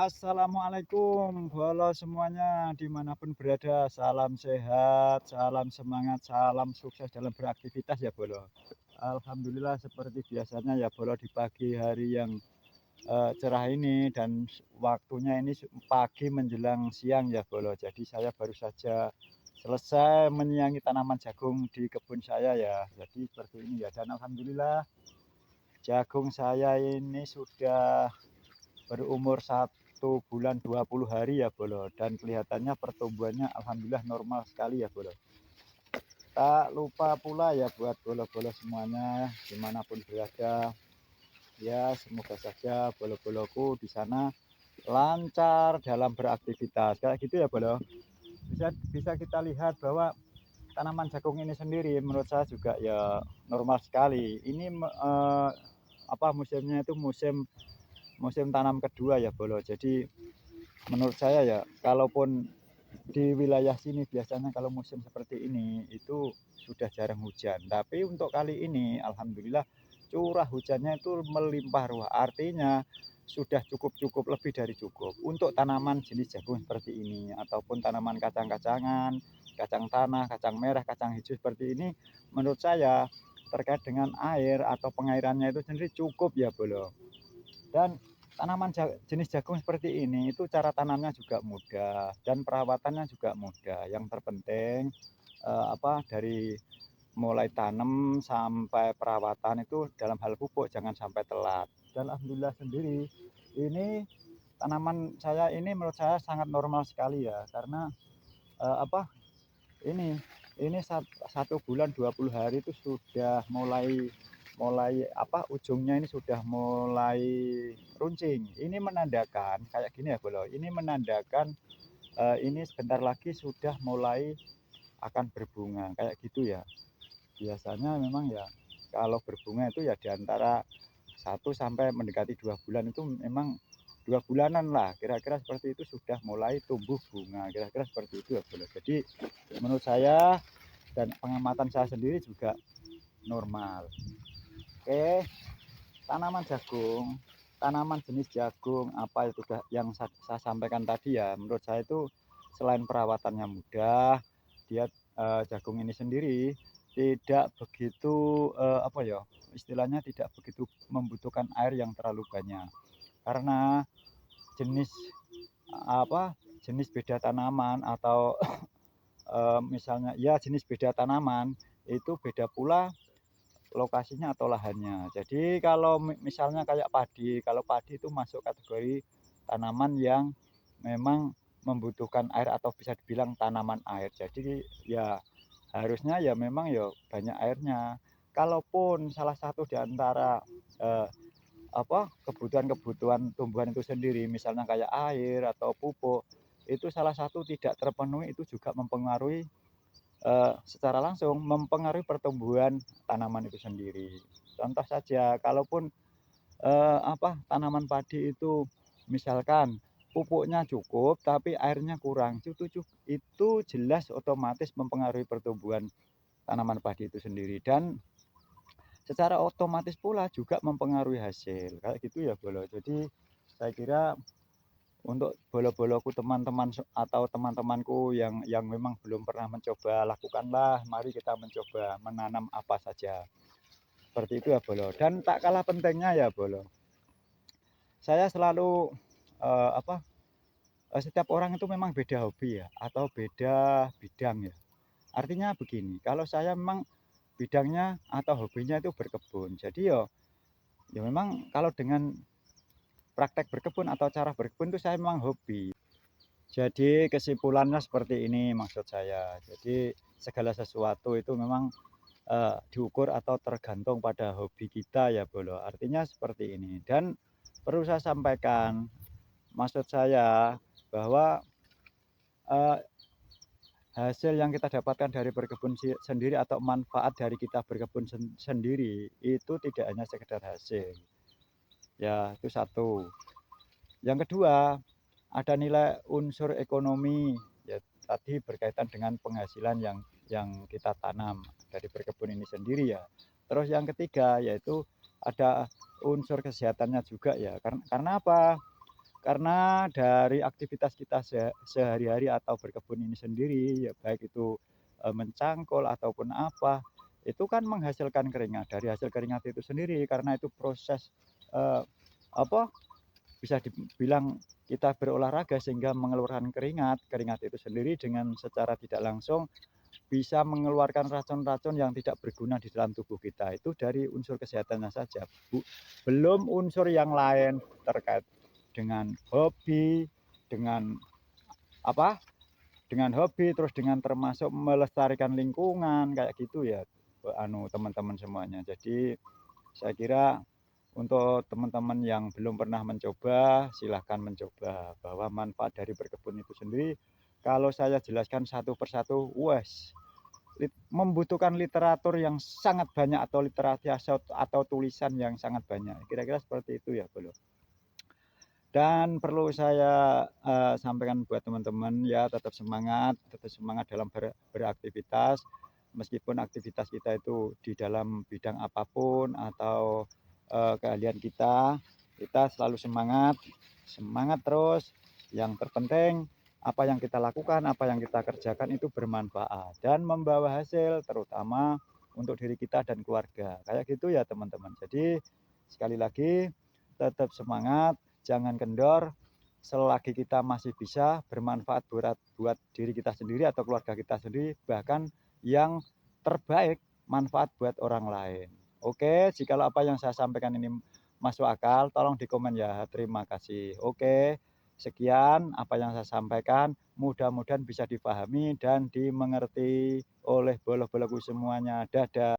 Assalamualaikum, halo semuanya dimanapun berada, salam sehat, salam semangat, salam sukses dalam beraktivitas ya Bolo. Alhamdulillah seperti biasanya ya Bolo di pagi hari yang cerah ini dan waktunya ini pagi menjelang siang ya Bolo. Jadi saya baru saja selesai menyiangi tanaman jagung di kebun saya ya. Jadi seperti ini ya dan alhamdulillah jagung saya ini sudah berumur 1 bulan 20 hari ya Bolo, dan kelihatannya pertumbuhannya alhamdulillah normal sekali ya Bolo. Tak lupa pula ya buat bolo-bolo semuanya dimanapun berada, ya semoga saja bolo-boloku di sana lancar dalam beraktivitas kayak gitu ya Bolo. Bisa kita lihat bahwa tanaman jagung ini sendiri menurut saya juga ya normal sekali. Ini musimnya itu musim musim tanam kedua ya Bolo. Jadi menurut saya ya, kalaupun di wilayah sini biasanya kalau musim seperti ini itu sudah jarang hujan. Tapi untuk kali ini alhamdulillah curah hujannya itu melimpah ruah. Artinya sudah cukup lebih dari cukup untuk tanaman jenis jagung seperti ini ataupun tanaman kacang-kacangan, kacang tanah, kacang merah, kacang hijau seperti ini menurut saya terkait dengan air atau pengairannya itu sendiri cukup ya Bolo. Dan tanaman jenis jagung seperti ini itu cara tanamnya juga mudah dan perawatannya juga mudah. Yang terpenting dari mulai tanam sampai perawatan itu dalam hal pupuk jangan sampai telat. Dan alhamdulillah sendiri ini tanaman saya ini menurut saya sangat normal sekali ya karena eh, apa ini ini 1 bulan 20 hari itu sudah mulai mulai ujungnya ini sudah mulai runcing. Ini menandakan kayak gini ya Bolo, ini menandakan ini sebentar lagi sudah mulai akan berbunga kayak gitu ya. Biasanya memang ya kalau berbunga itu ya di antara 1 sampai mendekati 2 bulan itu memang 2 bulanan lah kira-kira seperti itu sudah mulai tumbuh bunga kira-kira seperti itu ya Bolo. Jadi menurut saya dan pengamatan saya sendiri juga normal. Oke, tanaman jagung, tanaman jenis jagung apa itu yang saya sampaikan tadi ya, menurut saya itu selain perawatannya mudah, dia jagung ini sendiri tidak begitu istilahnya tidak begitu membutuhkan air yang terlalu banyak. Karena jenis jenis beda tanaman atau misalnya ya jenis beda tanaman itu beda pula lokasinya atau lahannya. Jadi kalau misalnya kayak padi, kalau padi itu masuk kategori tanaman yang memang membutuhkan air atau bisa dibilang tanaman air. Jadi ya harusnya ya memang ya banyak airnya. Kalaupun salah satu di antara eh, kebutuhan-kebutuhan tumbuhan itu sendiri, misalnya kayak air atau pupuk, itu salah satu tidak terpenuhi itu juga mempengaruhi secara langsung mempengaruhi pertumbuhan tanaman itu sendiri. Contoh saja, kalaupun tanaman padi itu misalkan pupuknya cukup tapi airnya kurang, itu jelas otomatis mempengaruhi pertumbuhan tanaman padi itu sendiri dan secara otomatis pula juga mempengaruhi hasil. Kayak gitu ya, Bolo. Jadi saya kira untuk bolo-boloku teman-teman atau teman-temanku yang memang belum pernah mencoba, lakukanlah. Mari kita mencoba menanam apa saja. Seperti itu ya Bolo. Dan tak kalah pentingnya ya Bolo. Saya selalu setiap orang itu memang beda hobi ya atau beda bidang ya. Artinya begini, kalau saya memang bidangnya atau hobinya itu berkebun. Jadi ya memang kalau dengan praktek berkebun atau cara berkebun itu saya memang hobi. Jadi kesimpulannya seperti ini maksud saya. Jadi segala sesuatu itu memang diukur atau tergantung pada hobi kita ya Bolo. Artinya seperti ini. Dan perlu saya sampaikan, maksud saya bahwa eh, hasil yang kita dapatkan dari berkebun sendiri atau manfaat dari kita berkebun sendiri itu tidak hanya sekedar hasil. Ya, itu satu. Yang kedua, ada nilai unsur ekonomi ya tadi berkaitan dengan penghasilan yang kita tanam dari berkebun ini sendiri ya. Terus yang ketiga yaitu ada unsur kesehatannya juga ya. Karena apa? Karena dari aktivitas kita sehari-hari atau berkebun ini sendiri, ya baik itu, mencangkul ataupun apa, itu kan menghasilkan keringat. Dari hasil keringat itu sendiri karena itu proses, eee, apa, bisa dibilang kita berolahraga sehingga mengeluarkan keringat. Keringat itu sendiri dengan secara tidak langsung bisa mengeluarkan racun-racun yang tidak berguna di dalam tubuh kita. Itu dari unsur kesehatannya saja, belum unsur yang lain terkait dengan hobi, dengan apa, dengan hobi, terus dengan termasuk melestarikan lingkungan kayak gitu ya, teman-teman semuanya. Jadi saya kira untuk teman-teman yang belum pernah mencoba, silahkan mencoba bahwa manfaat dari berkebun itu sendiri kalau saya jelaskan satu persatu, wes membutuhkan literatur yang sangat banyak atau literasi atau tulisan yang sangat banyak. Kira-kira seperti itu ya, Bro. Dan perlu saya, sampaikan buat teman-teman ya tetap semangat dalam beraktivitas, meskipun aktivitas kita itu di dalam bidang apapun atau, keahlian kita selalu semangat, semangat terus. Yang terpenting apa yang kita lakukan, apa yang kita kerjakan itu bermanfaat dan membawa hasil, terutama untuk diri kita dan keluarga. Kayak gitu ya teman-teman. Jadi sekali lagi tetap semangat, jangan kendor, selagi kita masih bisa bermanfaat buat diri kita sendiri atau keluarga kita sendiri, bahkan yang terbaik manfaat buat orang lain. Oke, jikalau apa yang saya sampaikan ini masuk akal, tolong di komen ya. Terima kasih. Oke, sekian apa yang saya sampaikan. Mudah-mudahan bisa dipahami dan dimengerti oleh bolo-boloku semuanya. Dadah.